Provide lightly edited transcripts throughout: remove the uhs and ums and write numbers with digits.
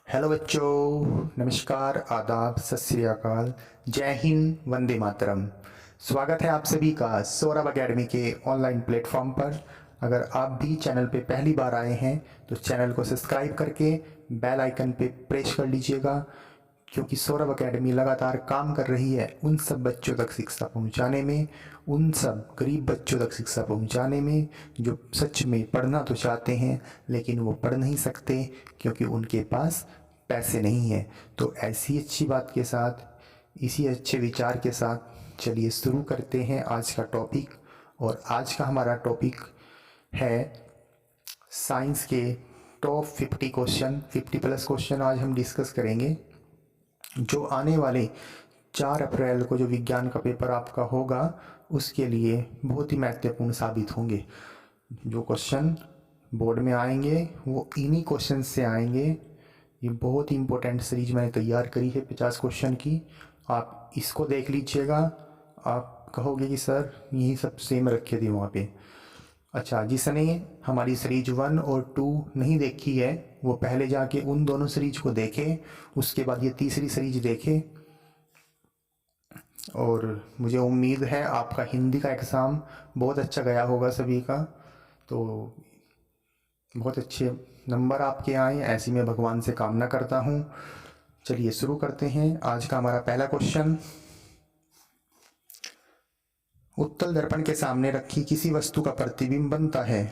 Hello बच्चों, नमस्कार, आदाब, सत श्री अकाल, जय हिंद, वंदे मातरम। स्वागत है आप सभी का सौरभ एकेडमी के ऑनलाइन प्लेटफॉर्म पर। अगर आप भी चैनल पे पहली बार आए हैं तो चैनल को सब्सक्राइब करके बेल आइकन पे प्रेस कर लीजिएगा, क्योंकि सौरभ एकेडमी लगातार काम कर रही है उन सब बच्चों तक शिक्षा पहुंचाने में, उन सब गरीब बच्चों तक शिक्षा पहुंचाने में जो सच में पढ़ना तो चाहते हैं लेकिन वो पढ़ नहीं सकते क्योंकि उनके पास पैसे नहीं हैं। तो ऐसी अच्छी बात के साथ, इसी अच्छे विचार के साथ चलिए शुरू करते हैं आज का टॉपिक। और आज का हमारा टॉपिक है साइंस के टॉप 50 क्वेश्चन, 50 प्लस क्वेश्चन आज हम डिस्कस करेंगे, जो आने वाले 4 अप्रैल को जो विज्ञान का पेपर आपका होगा उसके लिए बहुत ही महत्वपूर्ण साबित होंगे। जो क्वेश्चन बोर्ड में आएंगे वो इन्हीं क्वेश्चन से आएंगे। ये बहुत ही इंपॉर्टेंट सीरीज मैंने तैयार करी है 50 क्वेश्चन की। आप इसको देख लीजिएगा, आप कहोगे कि सर यही सब सेम रखे थे वहाँ पे। अच्छा, जिसने हमारी सीरीज 1 और 2 नहीं देखी है वो पहले जाके उन दोनों सीरीज को देखे, उसके बाद ये तीसरी सीरीज देखे। और मुझे उम्मीद है आपका हिंदी का एग्ज़ाम बहुत अच्छा गया होगा सभी का, तो बहुत अच्छे नंबर आपके आए ऐसी मैं भगवान से कामना करता हूँ। चलिए शुरू करते हैं। आज का हमारा पहला क्वेश्चन, उत्तल दर्पण के सामने रखी किसी वस्तु का प्रतिबिंब बनता है।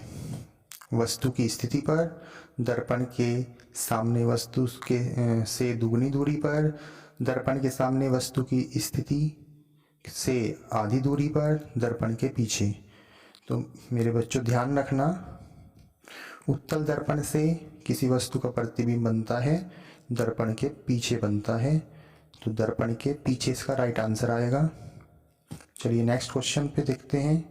वस्तु की स्थिति पर, दर्पण के सामने वस्तु के से दुगनी दूरी पर, दर्पण के सामने वस्तु की स्थिति से आधी दूरी पर, दर्पण के पीछे। तो मेरे बच्चों ध्यान रखना, उत्तल दर्पण से किसी वस्तु का प्रतिबिंब बनता है, दर्पण के पीछे बनता है, तो दर्पण के पीछे इसका राइट आंसर आएगा। चलिए नेक्स्ट क्वेश्चन पे देखते हैं।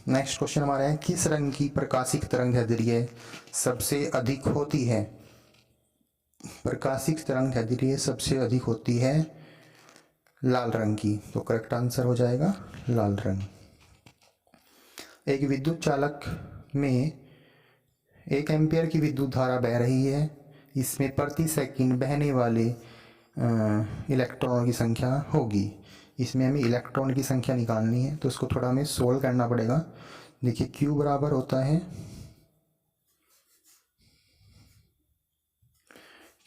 नेक्स्ट क्वेश्चन हमारा है, किस रंग की प्रकाशिक तरंगदैर्ध्य सबसे अधिक होती है। प्रकाशिक तरंगदैर्ध्य सबसे अधिक होती है लाल रंग की, तो करेक्ट आंसर हो जाएगा लाल रंग। एक विद्युत चालक में 1 एम्पियर की विद्युत धारा बह रही है। इसमें प्रति सेकंड बहने वाले इलेक्ट्रॉनों की संख्या होगी। इसमें हमें इलेक्ट्रॉन की संख्या निकालनी है, तो इसको थोड़ा हमें सोल्व करना पड़ेगा। देखिए Q बराबर होता है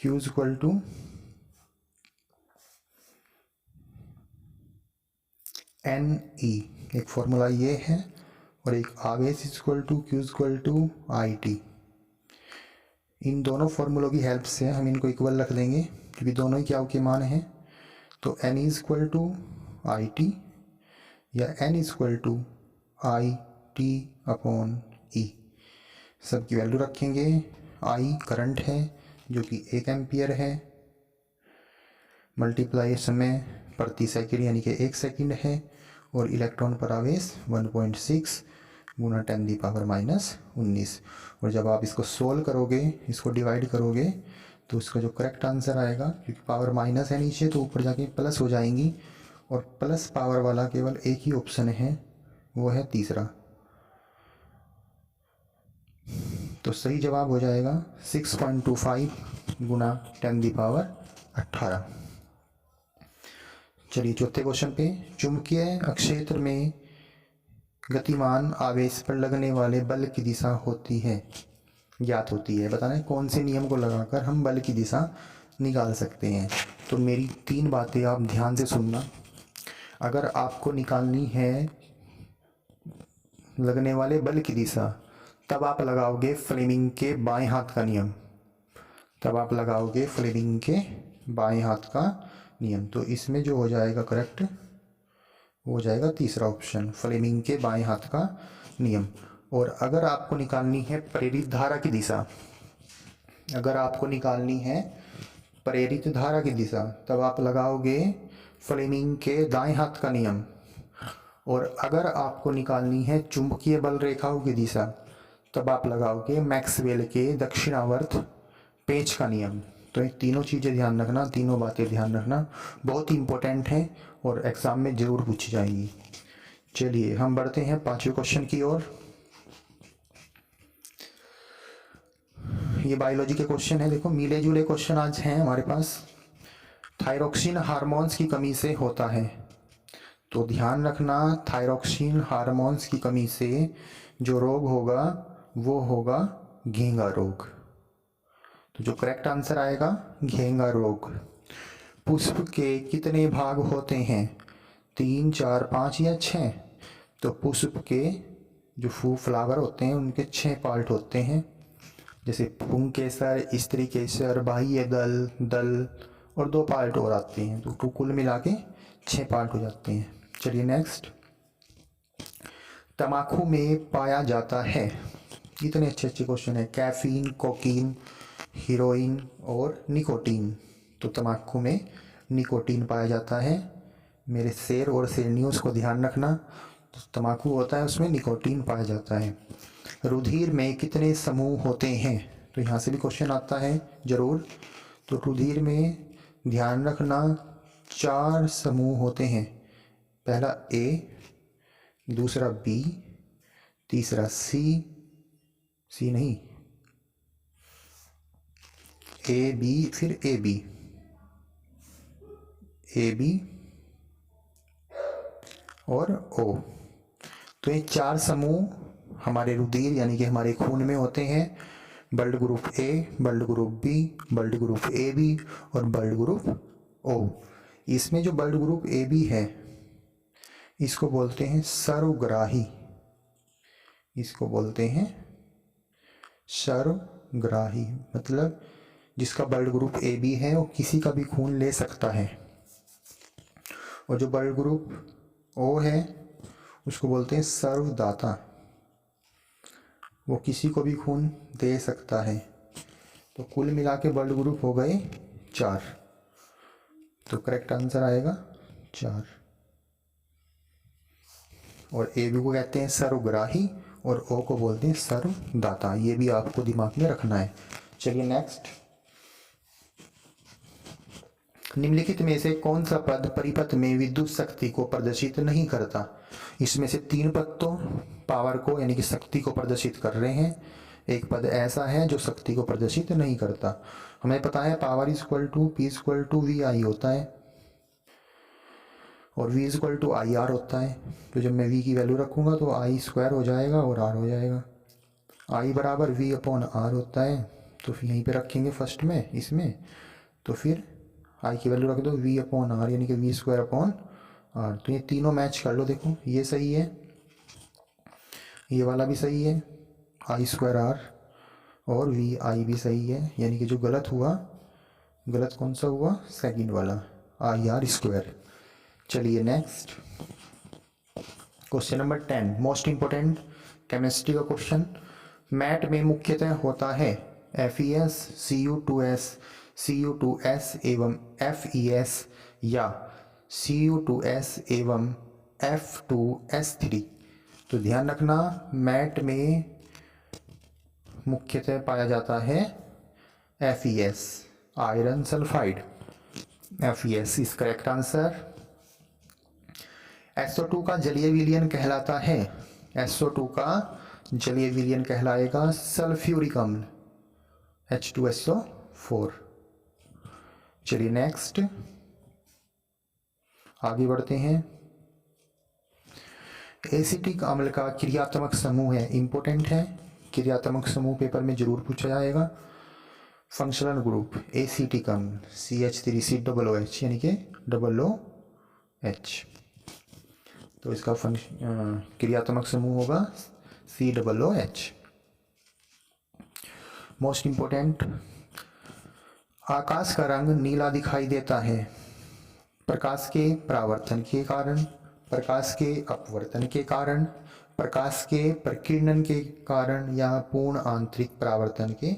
Q is equal to NE, एक फॉर्मूला ये है, और एक आवेश is equal to Q is equal to IT। इन दोनों फॉर्मूलों की हेल्प से हम इनको इक्वल रख देंगे क्योंकि दोनों ही क्या के मान हैं। तो N is equal to IT या N is equal to IT upon E। सब की वैल्यू रखेंगे। I करंट है जो कि 1 एम्पियर है, मल्टीप्लाई समय प्रति सेकंड यानी कि 1 सेकंड है, और इलेक्ट्रॉन पर आवेश 1.6 गुना 10⁻⁻19। और जब आप इसको सोल्व करोगे, इसको डिवाइड करोगे, तो इसका जो करेक्ट आंसर आएगा, क्योंकि पावर माइनस है नीचे तो ऊपर जाके प्लस हो जाएंगी, और प्लस पावर वाला केवल एक ही ऑप्शन है, वो है तीसरा। तो सही जवाब हो जाएगा 6.25 गुना 10⁻18। चलिए चौथे क्वेश्चन पे, चुंबकीय क्षेत्र में गतिमान आवेश पर लगने वाले बल की दिशा होती है, ज्ञात होती है। बताना है कौन से नियम को लगाकर हम बल की दिशा निकाल सकते हैं। तो मेरी 3 बातें आप ध्यान से सुनना। अगर आपको निकालनी है लगने वाले बल की दिशा, तब आप लगाओगे फ्लेमिंग के बाएं हाथ का नियम। तब आप लगाओगे फ्लेमिंग के बाएं हाथ का नियम। तो इसमें जो हो जाएगा करेक्ट, हो जाएगा तीसरा ऑप्शन, फ्लेमिंग के बाएं हाथ का नियम। और अगर आपको निकालनी है प्रेरित धारा की दिशा, अगर आपको निकालनी है प्रेरित धारा की दिशा, तब आप लगाओगे फ्लेमिंग के दाएं हाथ का नियम। और अगर आपको निकालनी है चुंबकीय बल रेखाओं की दिशा, तब आप लगाओगे मैक्सवेल के दक्षिणावर्त पेंच का नियम। तो ये तीनों चीज़ें ध्यान रखना, तीनों बातें ध्यान रखना, बहुत ही इंपॉर्टेंट हैं और एग्ज़ाम में ज़रूर पूछी जाएंगी। चलिए हम बढ़ते हैं 5वें क्वेश्चन की ओर। ये बायोलॉजी के क्वेश्चन है, देखो मिले जुले क्वेश्चन आज हैं हमारे पास। थायरोक्सिन हार्मोन्स की कमी से होता है, तो ध्यान रखना थायरोक्सिन हार्मोन्स की कमी से जो रोग होगा वो होगा घेंगा रोग। तो जो करेक्ट आंसर आएगा घेंगा रोग। पुष्प के कितने भाग होते हैं? 3, 4, 5 या 6? तो पुष्प के जो फ्लावर होते हैं उनके 6 पार्ट होते हैं, जैसे पुंकेसर, स्त्री केसर, बाह्य दल, दल और 2 पार्ट और आते हैं, तो कुल मिला के 6 पार्ट हो जाते हैं। चलिए नेक्स्ट, तम्बाकू में पाया जाता है, इतने अच्छे अच्छे क्वेश्चन है, कैफीन, कोकीन, हीरोइन और निकोटीन। तो तम्बाकू में निकोटीन पाया जाता है। मेरे शेर और शेरनियों को ध्यान रखना, तो तम्बाकू होता है उसमें निकोटीन पाया जाता है। रुधिर में कितने समूह होते हैं? तो यहाँ से भी क्वेश्चन आता है जरूर। तो रुधिर में ध्यान रखना 4 समूह होते हैं, पहला ए, दूसरा बी, तीसरा सी, सी नहीं ए बी, फिर ए बी, ए बी और ओ। तो ये 4 समूह हमारे रुधिर यानी कि हमारे खून में होते हैं, blood group A, blood group B, blood group A B और ब्लड ग्रुप ओ। इसमें जो ब्लड ग्रुप ए बी है इसको बोलते हैं सर्वग्राही, इसको बोलते हैं सर्वग्राही, मतलब जिसका ब्लड ग्रुप ए बी है वो किसी का भी खून ले सकता है। और जो ब्लड ग्रुप ओ है उसको बोलते हैं सर्वदाता, वो किसी को भी खून दे सकता है। तो कुल मिला के ब्लड ग्रुप हो गए 4, तो करेक्ट आंसर आएगा 4। और ए बी को कहते हैं सर्वग्राही और ओ को बोलते हैं सर्वदाता, ये भी आपको दिमाग में रखना है। चलिए नेक्स्ट, निम्नलिखित में से कौन सा पद परिपथ में विद्युत शक्ति को प्रदर्शित नहीं करता? इसमें से 3 पद तो पावर को यानी कि शक्ति को प्रदर्शित कर रहे हैं, एक पद ऐसा है जो शक्ति को प्रदर्शित नहीं करता। हमें पता है power equal to P equal to V I होता है और v equal to I R होता है। तो जब मैं v की वैल्यू रखूँगा तो आई स्क्वायर हो जाएगा और r हो जाएगा। i बराबर v अपॉन r होता है, तो फिर यहीं पे रखेंगे फर्स्ट में इसमें, तो फिर i की वैल्यू रख दो v अपॉन r यानी कि v स्क्वायर अपॉन r। तो ये तीनों मैच कर लो, देखो ये सही है, ये वाला भी सही है i स्क्वायर r, और v i भी सही है, यानी कि जो गलत हुआ, गलत कौन सा हुआ? सेकंड वाला आई आर स्क्वायर। चलिए next, question number 10 most important chemistry का क्वेश्चन। मैट में मुख्यतः होता है FeS, Cu2S, Cu2S एवं FeS या Cu2S एवं F2S3। तो ध्यान रखना मैट में मुख्यतः पाया जाता है FeS, iron sulphide. FeS is correct answer. SO2 का जलीय विलयन कहलाता है, SO2 का जलीय विलयन कहलाएगा सल्फ्यूरिक अम्ल H2SO4। चलिए नेक्स्ट आगे बढ़ते हैं। एसिटिक अम्ल का क्रियात्मक समूह है, इंपॉर्टेंट है, क्रियात्मक समूह पेपर में जरूर पूछा जाएगा। फंक्शनल ग्रुप एसिटिक अम्ल CH3COOH यानी कि OOH, तो इसका क्रियात्मक समूह होगा COOH। मोस्ट इंपोर्टेंट, आकाश का रंग नीला दिखाई देता है प्रकाश के परावर्तन के कारण, प्रकाश के अपवर्तन के कारण, प्रकाश के प्रकीर्णन के कारण या पूर्ण आंतरिक परावर्तन के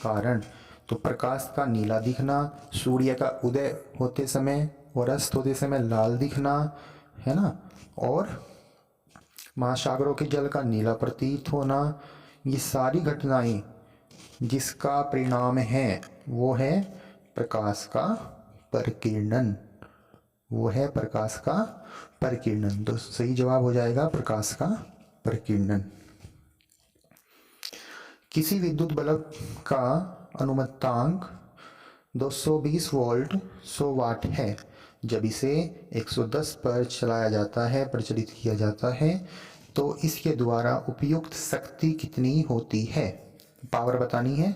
कारण। तो प्रकाश का नीला दिखना, सूर्य का उदय होते समय और अस्त होते समय लाल दिखना, है ना, और महासागरों के जल का नीला प्रतीत होना, ये सारी घटनाएं जिसका परिणाम है वो है प्रकाश का प्रकीर्णन, वो है प्रकाश का प्रकीर्णन। तो सही जवाब हो जाएगा प्रकाश का प्रकीर्णन। किसी विद्युत बल्ब का अनुमतांक 220 वोल्ट 100 वाट है। जब इसे 110 पर चलाया जाता है, प्रचलित किया जाता है, तो इसके द्वारा उपयुक्त शक्ति कितनी होती है? पावर बतानी है।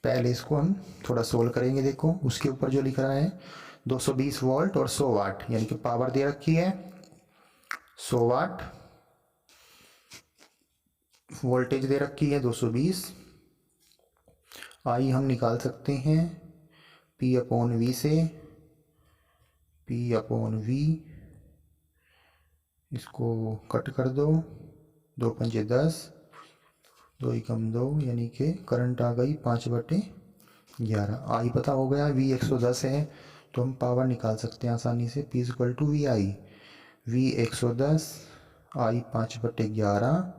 पहले इसको हम थोड़ा सोल्व करेंगे। देखो उसके ऊपर जो लिख रहा है 220 वोल्ट और 100 वाट, यानी कि पावर दे रखी है 100 वाट, वोल्टेज दे रखी है 220। आई हम निकाल सकते हैं P अपॉन वी से, P अपॉन वी, इसको कट कर दो, 2 पंजे 10, 2 एकम 2, यानी कि करंट आ गई 5/11। आई पता हो गया, V 110 है तो हम पावर निकाल सकते हैं आसानी से। P equal to V I, V 110, I 5/11,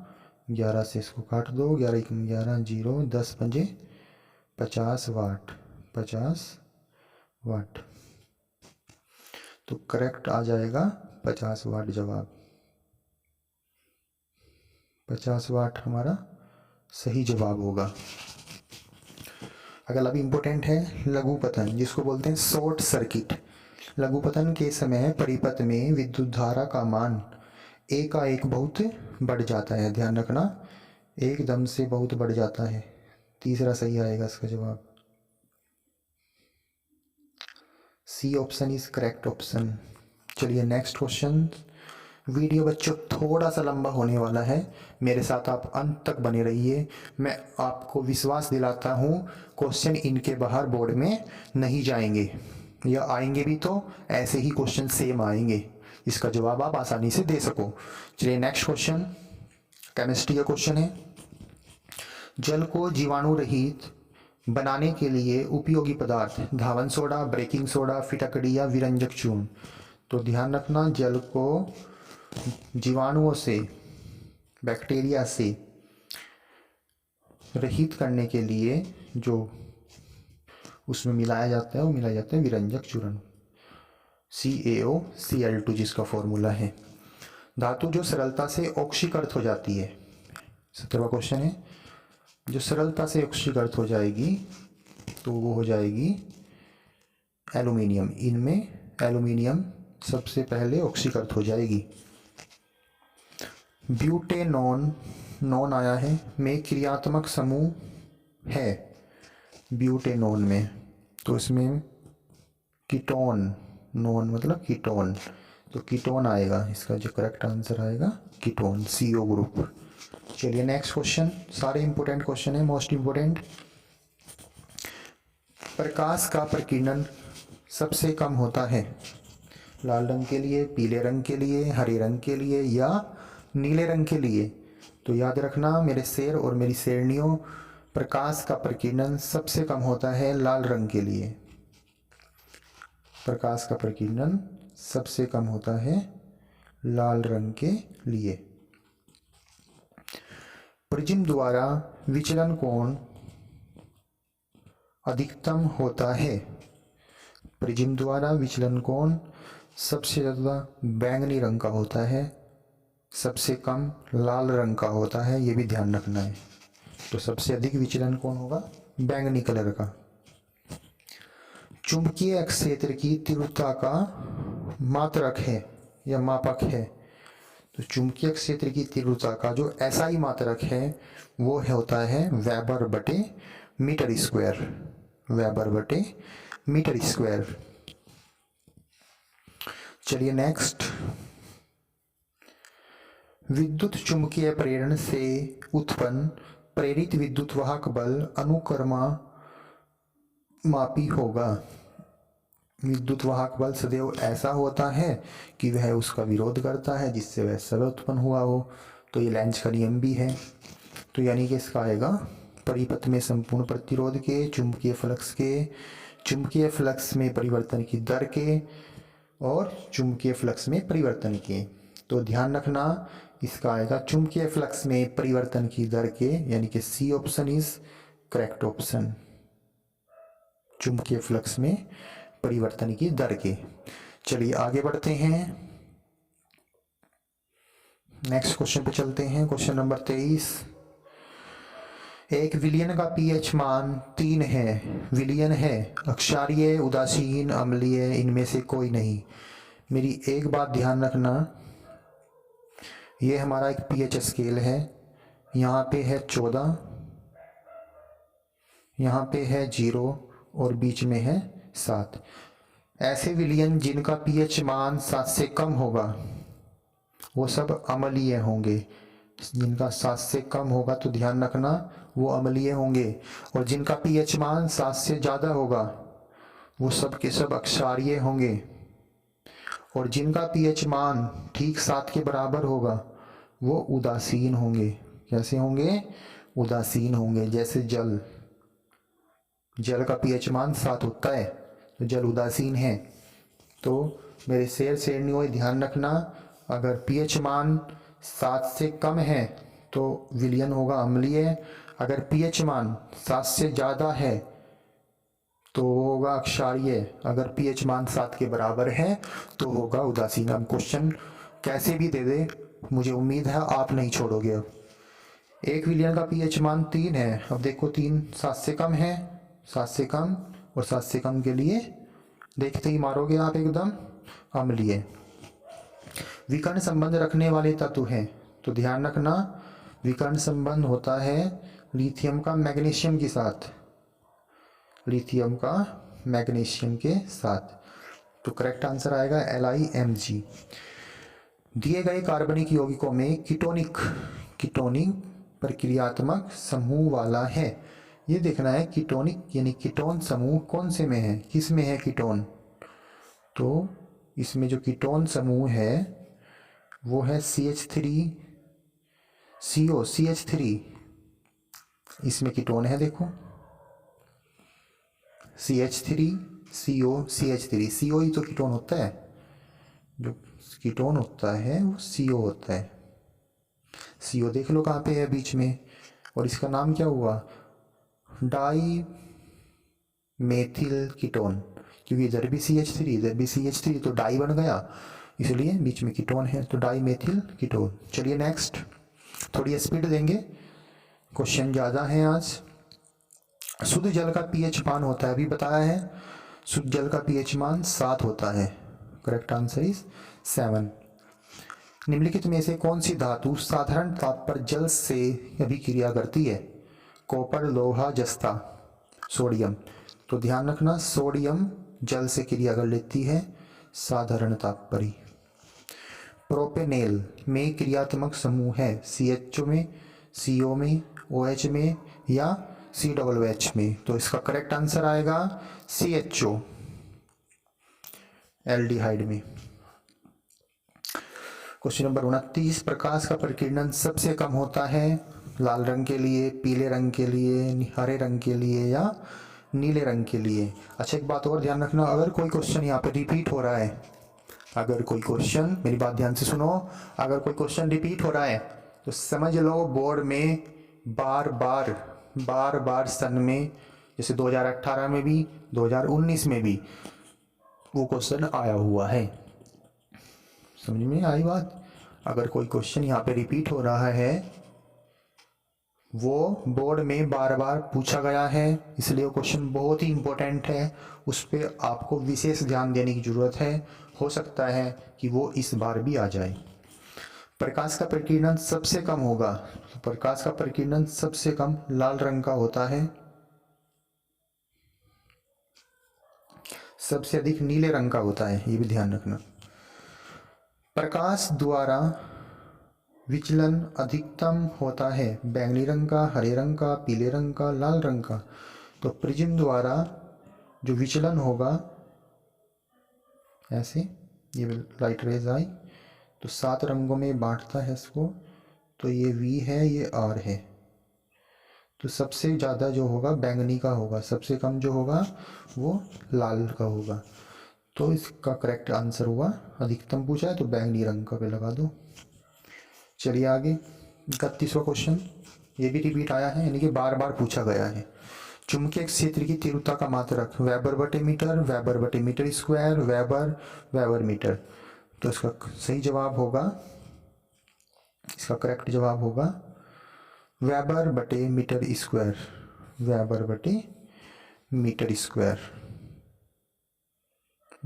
11 से इसको काट दो, 11 एकम 11, 0, 10 पंजे 50 वाट, 50 वाट। तो करेक्ट आ जाएगा 50 वाट जवाब। 50 वाट हमारा सही जवाब होगा। अगला भी इम्पोर्टेंट है, लघुपतन, जिसको बोलते हैं शॉर्ट सर्किट। लघुपतन के समय परिपथ में विद्युत धारा का मान एकाएक बहुत बढ़ जाता है। ध्यान रखना, एकदम से बहुत बढ़ जाता है। तीसरा सही आएगा इसका जवाब। C option is correct option. चलिए नेक्स्ट क्वेश्चन। वीडियो बच्चों थोड़ा सा लंबा होने वाला है, मेरे साथ आप अंत तक बने रहिए। मैं आपको विश्वास दिलाता हूँ क्वेश्चन इनके बाहर बोर्ड में नहीं जाएंगे, या आएंगे भी तो ऐसे ही क्वेश्चन सेम आएंगे, इसका जवाब आप आसानी से दे सको। चलिए नेक्स्ट क्वेश्चन केमिस्ट्री का क्वेश्चन है। जल को जीवाणु रहित बनाने के लिए उपयोगी पदार्थ धावन सोडा, बेकिंग सोडा, फिटकड़ी या विरंजक चूर्ण। तो ध्यान रखना, जल को जीवाणुओं से, बैक्टीरिया से रहित करने के लिए जो उसमें मिलाया जाता है वो मिलाया जाता है विरंजक चूर्ण, CaOCl2 जिसका फॉर्मूला है। धातु जो सरलता से ऑक्सीकृत हो जाती है, 17वां क्वेश्चन है, जो सरलता से ऑक्सीकृत हो जाएगी तो वो हो जाएगी एल्यूमिनियम। इनमें एल्यूमिनियम सबसे पहले ऑक्सीकृत हो जाएगी। ब्यूटेनॉन, नॉन आया है, में क्रियात्मक समूह है ब्यूटेनॉन में, तो इसमें कीटोन, नॉन मतलब कीटोन, तो कीटोन आएगा, इसका जो करेक्ट आंसर आएगा कीटोन, CO ग्रुप। चलिए नेक्स्ट क्वेश्चन, सारे इंपॉर्टेंट क्वेश्चन है, मोस्ट इंपॉर्टेंट। प्रकाश का प्रकीर्णन सबसे कम होता है लाल रंग के लिए, पीले रंग के लिए, हरे रंग के लिए या नीले रंग के लिए। तो याद रखना मेरे शेर और मेरी शेरनियों, प्रकाश का प्रकीर्णन सबसे कम होता है लाल रंग के लिए। प्रकाश का प्रकीर्णन सबसे कम होता है लाल रंग के लिए। प्रिज्म द्वारा विचलन कोण अधिकतम होता है। प्रिज्म द्वारा विचलन कोण सबसे ज़्यादा बैंगनी रंग का होता है, सबसे कम लाल रंग का होता है, ये भी ध्यान रखना है। तो सबसे अधिक विचलन कोण होगा बैंगनी कलर का। चुंबकीय क्षेत्र की तीव्रता का मात्रक है या मापक है। तो चुंबकीय क्षेत्र की तीव्रता का जो SI मात्रक है वो होता है वेबर बटे मीटर स्क्वायर, वेबर बटे मीटर स्क्वायर। चलिए नेक्स्ट, विद्युत चुंबकीय प्रेरण से उत्पन्न प्रेरित विद्युत वाहक बल अनुक्रमा मापी होगा। विद्युत वाहक बल सदैव ऐसा होता है कि वह उसका विरोध करता है जिससे वह सब उत्पन्न हुआ हो। तो ये लेंज का नियम भी है। तो यानी कि इसका आएगा परिपथ में संपूर्ण प्रतिरोध के, चुंबकीय फ्लक्स के, चुंबकीय फ्लक्स में परिवर्तन की दर के और चुंबकीय फ्लक्स में परिवर्तन के। तो ध्यान रखना इसका आएगा चुंबकीय फ्लक्स में परिवर्तन की दर के, यानी कि C option is correct option, चुंबकीय फ्लक्स में परिवर्तन की दर के। चलिए आगे बढ़ते हैं, नेक्स्ट क्वेश्चन पे चलते हैं। क्वेश्चन नंबर 23, एक विलियन का पीएच मान 3 है। विलियन है, अक्षारीय, उदासीन, अम्लीय, इनमें से कोई नहीं। मेरी एक बात ध्यान रखना, ये हमारा एक पीएच स्केल है। यहाँ पे है 14, यहाँ पे है 0 और बीच में है 7। ऐसे विलियन जिनका पीएच मान 7 से कम होगा वो सब अम्लीय होंगे। जिनका 7 से कम होगा तो ध्यान रखना वो अम्लीय होंगे, और जिनका पीएच मान 7 से ज़्यादा होगा वो सब के सब अक्षारीय होंगे, और जिनका पीएच मान ठीक 7 के बराबर होगा वो उदासीन होंगे। कैसे होंगे? उदासीन होंगे। जैसे जल, जल का पीएच मान 7 होता है तो जल उदासीन है। तो मेरे शेर शेरनियों ध्यान रखना, अगर पीएच मान 7 से कम है तो विलियन होगा अम्लीय, अगर पीएच मान 7 से ज़्यादा है तो होगा अक्षारीय, अगर पीएच मान 7 के बराबर है तो होगा उदासीन। अब क्वेश्चन कैसे भी दे दे, मुझे उम्मीद है आप नहीं छोड़ोगे। अब एक विलियन का पीएच मान 3 है। अब देखो 3 7 से कम है, 7 से कम, और 7 से कम के लिए देखते ही मारोगे आप एकदम अम्लीय। विकर्ण संबंध रखने वाले तत्व हैं तो ध्यान रखना, विकर्ण संबंध होता है लिथियम का मैग्नीशियम के साथ, लिथियम का मैग्नीशियम के साथ। तो करेक्ट आंसर आएगा LiMg। दिए गए कार्बनिक यौगिकों में कीटोनिक प्रक्रियात्मक समूह वाला है। ये देखना है कीटोनिक यानी कीटोन समूह कौन से में है, किस में है कीटोन। तो इसमें जो कीटोन समूह है वो है CH3CO, CH3 इसमें कीटोन है। देखो CH3CO, CH3, CO ही तो कीटोन होता है, जो कीटोन होता है वो CO होता है। CO देख लो कहाँ पे है, बीच में, और इसका नाम क्या हुआ, डाई मेथिल कीटोन, क्योंकि इधर भी CH3 इधर भी CH3 तो डाई बन गया, इसलिए बीच में कीटोन है तो डाई मेथिल कीटोन। चलिए नेक्स्ट, थोड़ी स्पीड देंगे, क्वेश्चन ज़्यादा है आज। शुद्ध जल का पीएच मान होता है, अभी बताया है, शुद्ध जल का पीएच मान 7 होता है। Correct answer is 7। निम्नलिखित में से कौन सी धातु साधारण ताप पर जल से अभिक्रिया करती है? कॉपर, लोहा, जस्ता, सोडियम। तो ध्यान रखना सोडियम जल से क्रिया कर लेती है साधारण ताप पर ही। प्रोपेनेल में क्रियात्मक समूह है CHO में, CO में, OH में या COOH में। तो इसका करेक्ट आंसर आएगा CHO, एल्डिहाइड में। क्वेश्चन नंबर 29, प्रकाश का प्रकीर्णन सबसे कम होता है लाल रंग के लिए, पीले रंग के लिए, हरे रंग के लिए या नीले रंग के लिए। अच्छा एक बात और ध्यान रखना, अगर कोई क्वेश्चन यहाँ पे रिपीट हो रहा है, अगर कोई क्वेश्चन, मेरी बात ध्यान से सुनो, अगर कोई क्वेश्चन रिपीट हो रहा है तो समझ लो बोर्ड में बार बार सन में, जैसे 2018 में भी 2019 में भी वो क्वेश्चन आया हुआ है। समझ में आई बात? अगर कोई क्वेश्चन यहाँ पे रिपीट हो रहा है वो बोर्ड में बार बार पूछा गया है, इसलिए वो क्वेश्चन बहुत ही इंपॉर्टेंट है, उस पर आपको विशेष ध्यान देने की जरूरत है। हो सकता है कि वो इस बार भी आ जाए। प्रकाश का प्रकीर्णन सबसे कम होगा, तो प्रकाश का प्रकीर्णन सबसे कम लाल रंग का होता है, सबसे अधिक नीले रंग का होता है, ये भी ध्यान रखना। प्रकाश द्वारा विचलन अधिकतम होता है बैंगनी रंग का, हरे रंग का, पीले रंग का, लाल रंग का। तो प्रिज्म द्वारा जो विचलन होगा, ऐसे ये लाइट रेज आई तो 7 रंगों में बांटता है इसको, तो ये V है, ये R है। तो सबसे ज़्यादा जो होगा बैंगनी का होगा, सबसे कम जो होगा वो लाल का होगा। तो इसका करेक्ट आंसर हुआ, अधिकतम पूछा है तो बैंगनी रंग का पे लगा दो। चलिए आगे 31वां क्वेश्चन, ये भी रिपीट आया है, यानी कि बार बार पूछा गया है। चुंबकीय क्षेत्र की तीव्रता का मात्रक वेबर बटे मीटर, वेबर बटे मीटर स्क्वायर, वेबर मीटर। तो इसका सही जवाब होगा, इसका करेक्ट जवाब होगा वेबर बटे मीटर स्क्वायर, वेबर बटे मीटर स्क्वायर,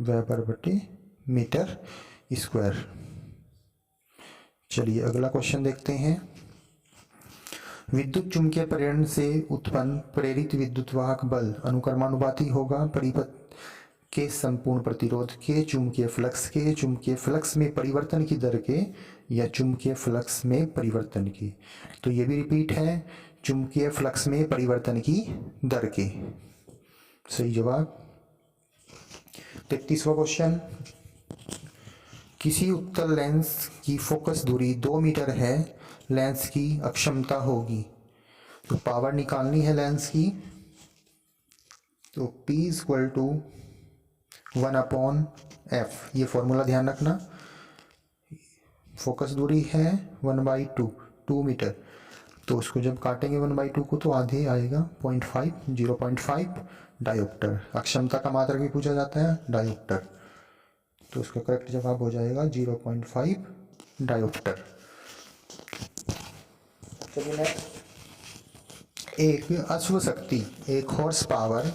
वेबर बटे मीटर स्क्वायर। चलिए अगला क्वेश्चन देखते हैं। विद्युत चुम्बकीय प्रेरण से उत्पन्न प्रेरित विद्युत वाहक बल अनुक्रमानुपाती होगा परिपथ के संपूर्ण प्रतिरोध के, चुंबकीय फ्लक्स के, चुंबकीय फ्लक्स में परिवर्तन की दर के, या चुंबकीय फ्लक्स में परिवर्तन की। तो ये भी रिपीट है, चुंबकीय फ्लक्स में परिवर्तन की दर के। सही जवाब। 33वां क्वेश्चन, किसी उत्तल लेंस की फोकस दूरी 2 मीटर है, लेंस की अक्षमता होगी। तो पावर निकालनी है लेंस की, तो P इक्वल टू 1/f, ये फॉर्मूला ध्यान रखना। फोकस दूरी है 1/2, 2 मीटर, तो उसको जब काटेंगे 1/2 को तो आधे आएगा 0.5, 0.5 डायोप्टर। अक्षमता का मात्रक भी पूछा जाता है, डायोप्टर, तो उसका करेक्ट जवाब हो जाएगा 0.5 डायोप्टर। चलिए नेक्स्ट, एक अश्व शक्ति, एक हॉर्स पावर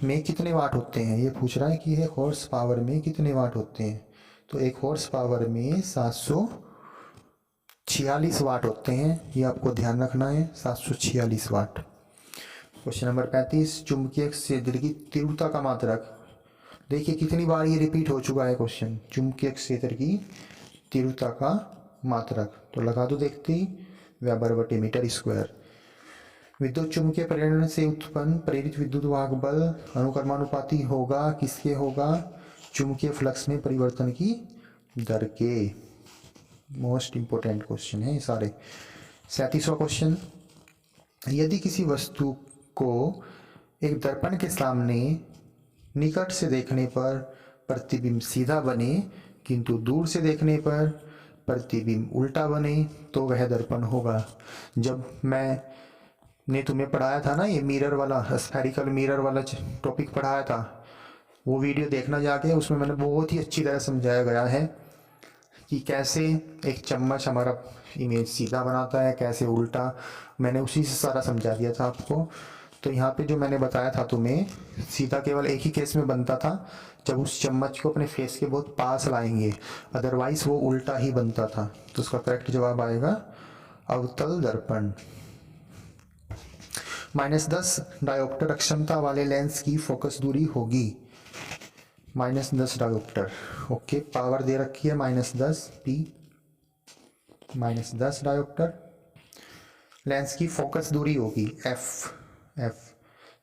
में कितने वाट होते हैं, ये पूछ रहा है कि एक हॉर्स पावर में कितने वाट होते हैं। तो एक हॉर्स पावर में 746 वाट होते हैं, ये आपको ध्यान रखना है, 746 वाट। क्वेश्चन नंबर 35, चुंबकीय क्षेत्र की तीव्रता का मात्रक। देखिए कितनी बार ये रिपीट हो चुका है क्वेश्चन, चुंबकीय क्षेत्र की तीव्रता का मात्रक। तो लगा दो देखते ही, वेबर बटे मीटर स्क्वायर। विद्युत चुम्बकीय प्रेरण से उत्पन्न प्रेरित विद्युत वाहक बल अनुक्रमानुपाती होगा, किसके होगा, चुंबकीय फ्लक्स में परिवर्तन की दर के। मोस्ट इंपोर्टेंट क्वेश्चन है ये सारे। 37वां क्वेश्चन, यदि किसी वस्तु को एक दर्पण के सामने निकट से देखने पर प्रतिबिंब सीधा बने, किंतु दूर से देखने पर प्रतिबिंब उल्टा बने, तो वह दर्पण होगा। जब मैंने तुम्हें पढ़ाया था ना ये मिरर वाला, स्फेरिकल मिरर वाला टॉपिक पढ़ाया था, वो वीडियो देखना जाके, उसमें मैंने बहुत ही अच्छी तरह समझाया गया है कि कैसे एक चम्मच हमारा इमेज सीधा बनाता है, कैसे उल्टा, मैंने उसी से सारा समझा दिया था आपको। तो यहाँ पे जो मैंने बताया था तुम्हें, सीधा केवल एक ही केस में बनता था, जब उस चम्मच को अपने फेस के बहुत पास लाएंगे, अदरवाइज वो उल्टा ही बनता था। तो उसका करेक्ट जवाब आएगा अवतल दर्पण। -10 डायोप्टर अक्षमता वाले लेंस की फोकस दूरी होगी, -10 डायोप्टर। ओके, पावर दे रखी है -10 P, -10 डायोप्टर। लेंस की फोकस दूरी होगी F,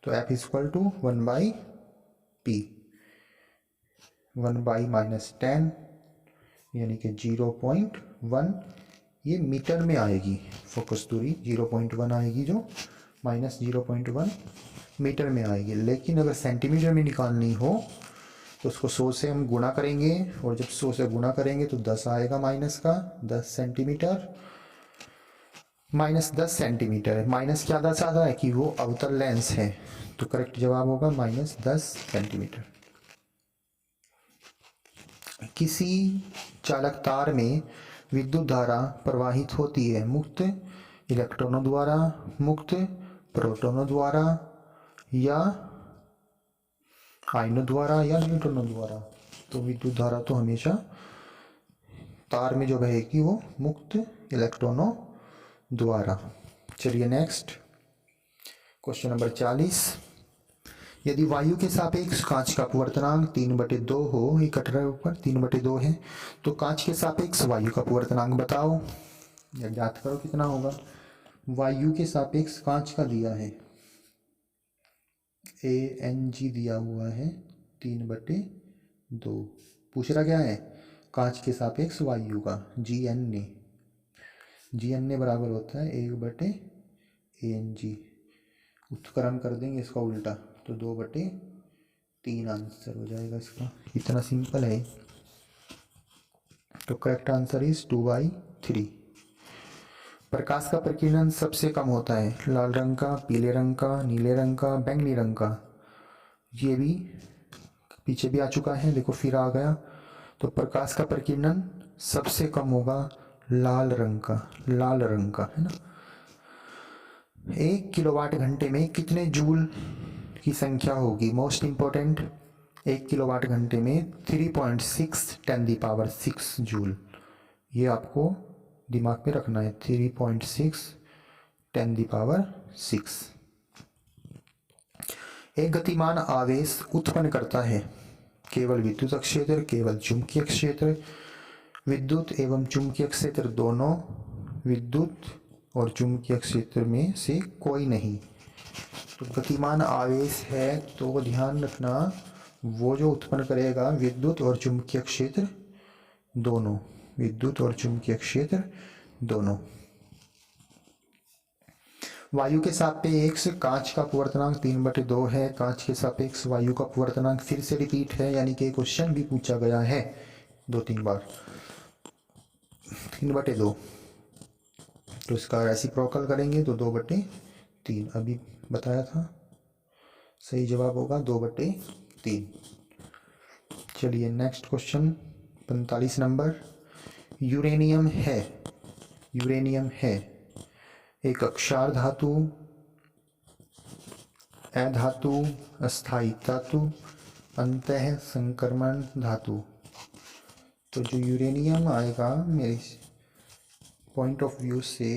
तो F इक्वल टू 1/P, 1/-10 यानी कि 0.1, ये मीटर में आएगी फोकस दूरी, 0.1 आएगी जो, -0.1 मीटर में आएगी। लेकिन अगर सेंटीमीटर में निकालनी हो तो उसको 100 से हम गुणा करेंगे, और जब 100 से गुणा करेंगे तो 10 आएगा माइनस का, 10 सेंटीमीटर, -10 सेंटीमीटर। माइनस क्या दर्शाता है कि वो अवतल लेंस है, तो करेक्ट जवाब होगा -10 सेंटीमीटर। किसी चालक तार में विद्युत धारा प्रवाहित होती है मुक्त इलेक्ट्रॉनों द्वारा, मुक्त प्रोटॉनों द्वारा, या आयनों द्वारा, या न्यूट्रॉनों द्वारा। तो विद्युत धारा तो हमेशा तार में जो बहेगी वो मुक्त इलेक्ट्रॉनों द्वारा। चलिए नेक्स्ट, क्वेश्चन नंबर 40, यदि वायु के सापेक्ष कांच का अपवर्तनांक 3/2 हो, ये कट रहा है ऊपर 3/2 है, तो कांच के सापेक्ष वायु का अपवर्तनांक बताओ, या ज्ञात करो कितना होगा। वायु के सापेक्ष कांच का दिया है ANG दिया हुआ है 3/2, पूछ रहा क्या है, कांच के सापेक्ष वायु का GNA बराबर होता है 1/ANG। उत्क्रम कर देंगे इसका उल्टा, तो 2/3 आंसर हो जाएगा इसका, इतना सिंपल है। तो करेक्ट आंसर इज 2/3। प्रकाश का प्रकीर्णन सबसे कम होता है, लाल रंग का, पीले रंग का, नीले रंग का, बैंगनी रंग का। ये भी पीछे भी आ चुका है, देखो फिर आ गया। तो प्रकाश का प्रकीर्णन सबसे कम होगा लाल रंग का, लाल रंग का, है ना। 1 किलोवाट घंटे में कितने जूल की संख्या होगी? मोस्ट इम्पोर्टेंट, 1 किलोवाट घंटे में 3.6 10⁶ जूल। ये आपको दिमाग में रखना है, 3.6 10⁶। एक गतिमान आवेश उत्पन्न करता है केवल विद्युत क्षेत्र, केवल चुंबकीय क्षेत्र, विद्युत एवं चुंबकीय क्षेत्र दोनों, विद्युत और चुंबकीय क्षेत्र में से कोई नहीं। तो गतिमान आवेश है तो ध्यान रखना वो जो उत्पन्न करेगा विद्युत और चुंबकीय क्षेत्र दोनों, विद्युत और चुंबकीय क्षेत्र दोनों। वायु के सापेक्ष कांच का अपवर्तनांक 3/2 है। कांच के सापेक्ष वायु का अपवर्तनांक फिर से रिपीट है, यानी कि क्वेश्चन भी पूछा गया है 2-3 बार। 3/2, तो इसका रेसिप्रोकल करेंगे तो 2/3, अभी बताया था। सही जवाब होगा 2/3। चलिए नेक्स्ट क्वेश्चन 45 नंबर। यूरेनियम है, यूरेनियम है एक अक्षार धातु, अधातु, अस्थाई धातु, अंतः संक्रमण धातु। तो जो यूरेनियम आएगा मेरे पॉइंट ऑफ व्यू से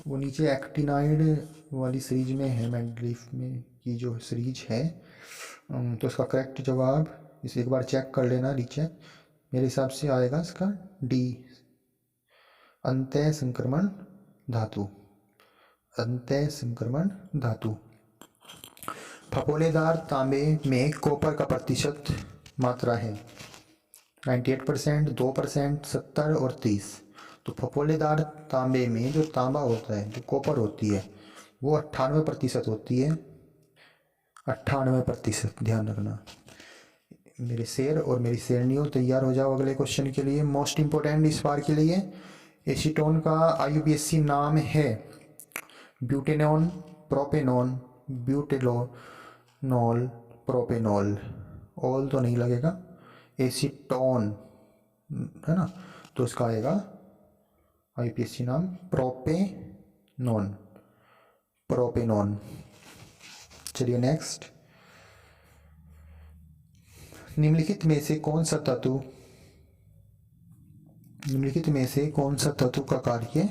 वो नीचे एक्टिनाइड वाली सीरीज में है, मेंडलीफ में की जो सीरीज है। तो इसका करेक्ट जवाब इसे एक बार चेक कर लेना, रीचेक। मेरे हिसाब से आएगा इसका डी, अंतः संक्रमण धातु, अंतः संक्रमण धातु। फपोलेदार तांबे में कॉपर का प्रतिशत मात्रा है 98%, 2%, 70 और 30। तो फपोलेदार तांबे में जो तांबा होता है, जो कॉपर होती है, वो 98% होती है, 98%। ध्यान रखना। मेरे शेर और मेरी शेरनियों तैयार हो जाओ अगले क्वेश्चन के लिए। मोस्ट इंपोर्टेंट इस बार के लिए, एसीटोन का IUPAC नाम है butanone, propanone, butanol, propanol. All तो नहीं लगेगा, एसीटोन है ना, तो इसका आएगा IUPAC नाम प्रोपेनॉन, प्रोपेनॉन। चलिए नेक्स्ट। निम्नलिखित में से कौन सा तत्व, निम्नलिखित में से कौन सा तत्व का कार्य,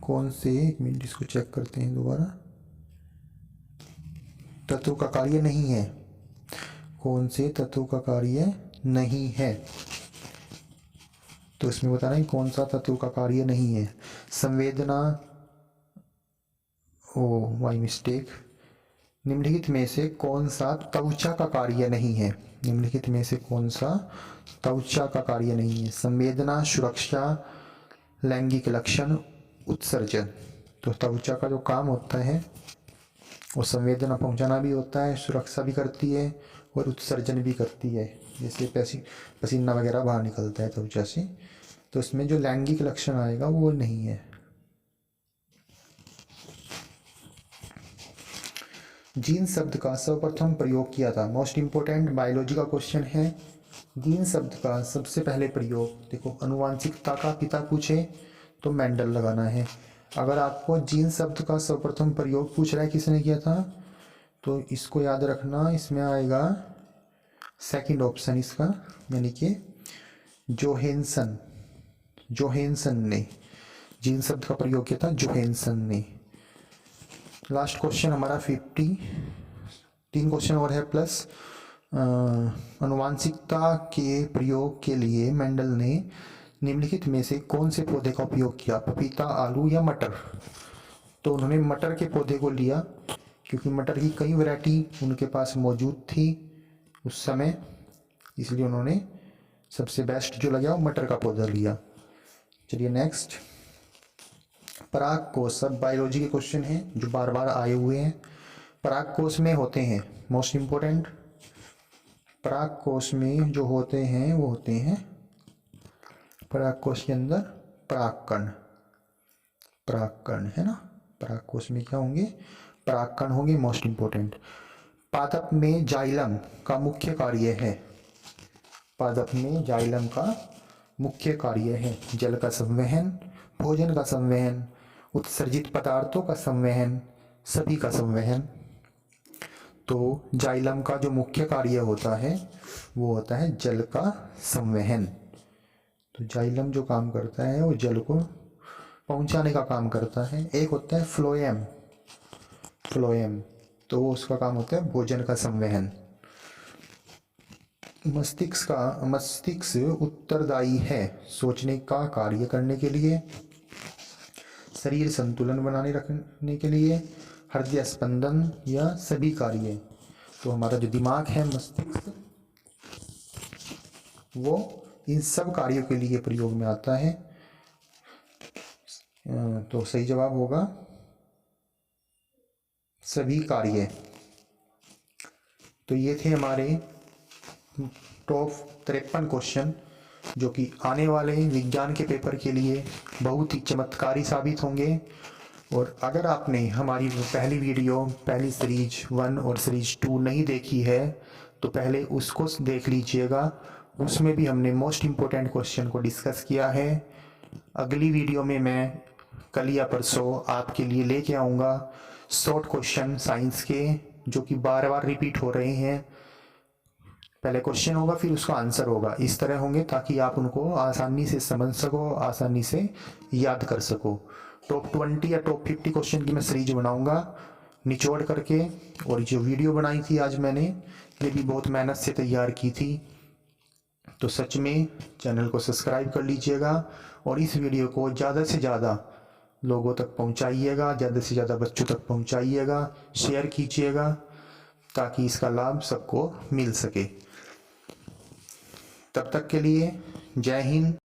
कौन से, एक मिनट इसको चेक करते हैं दोबारा, तत्व का कार्य नहीं है? कौन से तत्व का कार्य नहीं है? तो इसमें बताना है कौन सा तत्व का कार्य नहीं है। संवेदना, ओ माय मिस्टेक। निम्नलिखित में से कौन सा त्वचा का कार्य नहीं है? निम्नलिखित में से कौन सा त्वचा का कार्य नहीं है? संवेदना, सुरक्षा, लैंगिक लक्षण, उत्सर्जन। तो त्वचा का जो काम होता है वो संवेदना पहुंचाना भी होता है, सुरक्षा भी करती है और उत्सर्जन भी करती है, जैसे पसीना वगैरह बाहर निकलता है त्वचा से। तो इसमें जो लैंगिक लक्षण आएगा वो नहीं है। जीन शब्द का सर्वप्रथम प्रयोग किया था। मोस्ट इंपोर्टेंट बायोलॉजी का क्वेश्चन है। जीन शब्द का सबसे पहले प्रयोग, देखो अनुवांशिकता का पिता पूछे तो मेंडल लगाना है। अगर आपको जीन शब्द का सर्वप्रथम प्रयोग पूछ रहा है किसने किया था, तो इसको याद रखना, इसमें आएगा सेकंड ऑप्शन इसका, यानी कि जोहेंसन, जोहेंसन ने जीन शब्द का प्रयोग किया था, जोहेंसन ने। लास्ट क्वेश्चन हमारा 50, 3 क्वेश्चन और है प्लस। अनुवांशिकता के प्रयोग के लिए मेंडल ने निम्नलिखित में से कौन से पौधे का उपयोग किया? पपीता, आलू या मटर? तो उन्होंने मटर के पौधे को लिया क्योंकि मटर की कई वैरायटी उनके पास मौजूद थी उस समय, इसलिए उन्होंने सबसे बेस्ट जो लगा वो मटर का पौधा लिया। चलिए नेक्स्ट। पराग कोश, सब बायोलॉजी के क्वेश्चन हैं जो बार बार आए हुए हैं। पराग कोश में होते हैं, मोस्ट इम्पोर्टेंट, पराग कोश में जो होते हैं वो होते हैं, पराग कोश के अंदर परागकण, परागकण है ना। पराग कोश में क्या होंगे? परागकण होंगे, मोस्ट इम्पोर्टेंट। पादप में जाइलम का मुख्य कार्य है, पादप में जाइलम का मुख्य कार्य है जल का संवहन, भोजन का संवहन, उत्सर्जित पदार्थों का संवहन, सभी का संवहन। तो जाइलम का जो मुख्य कार्य होता है वो होता है जल का संवहन। तो जाइलम जो काम करता है वो जल को पहुंचाने का काम करता है। एक होता है फ्लोएम, फ्लोएम तो वो उसका काम होता है भोजन का संवहन। मस्तिष्क उत्तरदायी है सोचने का कार्य करने के लिए, शरीर संतुलन बनाने रखने के लिए, हृदय स्पंदन या सभी कार्य। तो हमारा जो दिमाग है मस्तिष्क वो इन सब कार्यों के लिए प्रयोग में आता है। तो सही जवाब होगा सभी कार्य। तो ये थे हमारे टॉप 53 क्वेश्चन जो कि आने वाले विज्ञान के पेपर के लिए बहुत ही चमत्कारी साबित होंगे। और अगर आपने हमारी पहली वीडियो, पहली सीरीज 1 और सीरीज 2 नहीं देखी है तो पहले उसको देख लीजिएगा। उसमें भी हमने मोस्ट इम्पोर्टेंट क्वेश्चन को डिस्कस किया है। अगली वीडियो में मैं कल या परसों आपके लिए लेके आऊँगा शॉर्ट क्वेश्चन साइंस के जो कि बार बार रिपीट हो रहे हैं। पहले क्वेश्चन होगा फिर उसका आंसर होगा, इस तरह होंगे ताकि आप उनको आसानी से समझ सको, आसानी से याद कर सको। टॉप 20 या टॉप 50 क्वेश्चन की मैं सीरीज बनाऊंगा निचोड़ करके। और जो वीडियो बनाई थी आज मैंने ये भी बहुत मेहनत से तैयार की थी। तो सच में चैनल को सब्सक्राइब कर लीजिएगा और इस वीडियो को ज़्यादा से ज़्यादा लोगों तक पहुंचाइएगा, ज़्यादा से ज़्यादा बच्चों तक पहुंचाइएगा, शेयर कीजिएगा ताकि इसका लाभ सबको मिल सके। तब तक के लिए जय हिंद।